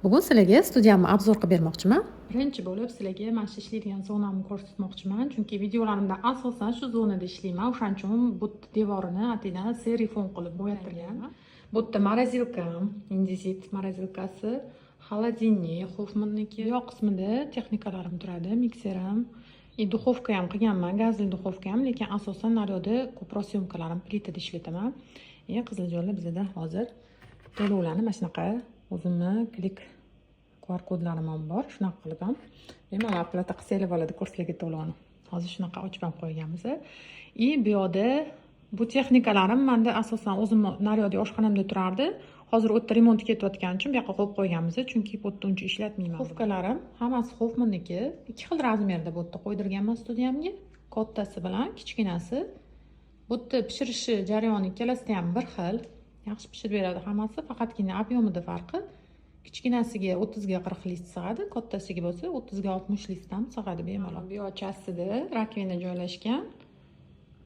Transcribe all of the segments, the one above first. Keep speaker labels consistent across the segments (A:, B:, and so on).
A: Bugun sizlarga studiyamni obzor qilib bermoqchiman.
B: Birinchi bo'lib sizlarga mana shu ishlaydigan zonamni ko'rsatmoqchiman, chunki videolarimda asosan shu zonada ishlayman. O'shaning uchun bu devorini atayin serifon qilib bo'yattirganman. Bu yerda morozilkam, indizit morozilkasi, xolodilnik, Hoffmanniki. Yoq qismida texnikalarim turadi, mikserim, duxovka ham qilganman, gazli duxovka ham, lekin asosan naryoqda ko'proq syomkalarim plitada ishlataman. Qiziljonlar bizda hozir to'lovlarni mana shunaqa o'zimni klik QR kodlarim ham bor, shunaqa qilib ham bemalol plata qilsanglar bo'ladi kurslarga to'lovni. Hozir shunaqa ochib ham qo'yganmiz. Bu yoqda bu texnikalarim menda asosan o'zim naryoqda oshxonamda turardi. Hozir u yerda remont ketayotgani uchun bu yoqqa qo'yib qo'yganmiz, chunki bu yerda uncha ishlatmayman. Xofkalarim hammasi Hoffmanniki. Ikki xil razmerda bu yerda qo'ydirganman studiyamga. Kattasi bilan kichkinasi. Bu yerda pishirishi jarayoni ikkalasida ham bir xil. Yaxshi pishirib beradi hammasi, faqatgina ob'yomida farqi. Kichkinasiga 30 ga 40 litr sig'adi, kattasiga bo'lsa 30 ga 60 litr ham sig'adi bemalol. Bu ochasida rakvina joylashgan.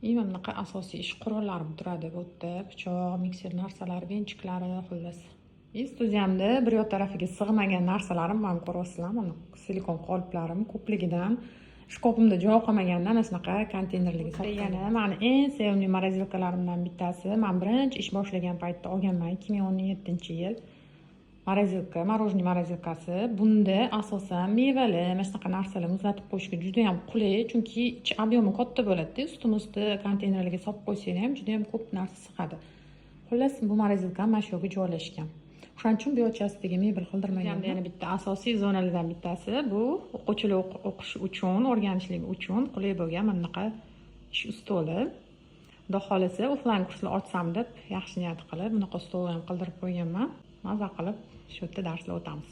B: Mana bunaqa asosiy ish qurollarim turadi bu yerda, pichoq, mikser narsalari, benchiklari, xullas. Studiyamda bir yoq tarafiga sig'magan narsalarim ham ko'ryapsizlar, mana silikon qoliplarim ko'pligidan shkopimda joy qolmaganda ana shunaqa konteynerlarga solganman. Meni eng sevimli morozilkalarimdan bittasi. Men birinchi ish boshlagan paytda olganman 2017-yil. Morozilka, morozilkasi. Bunda asosan mevali, mana shunaqa narsalar muzlatib qo'yishga juda ham qulay, chunki ichi ob'yomi katta bo'ladi-da, ustma-ust konteynerlarga solib qo'ysang ham juda ham ko'p narsa sig'adi. Xullas, bu morozilka mana shu yerga joylashgan. Shuning uchun bu yo'chasidagi mebel qildirmagan. Yana bitta asosiy zonalardan bittasi bu o'quvchilar o'qish uchun, o'rganishlik uchun qulay bo'lgan mana bunaqa ish ustoli. Xudo xolasa, offlayn kurslar ochsam deb yaxshi niyat qilib bunaqa stol ham qildirib qo'yganman. Maza qilib shu yerda darslar o'tamiz.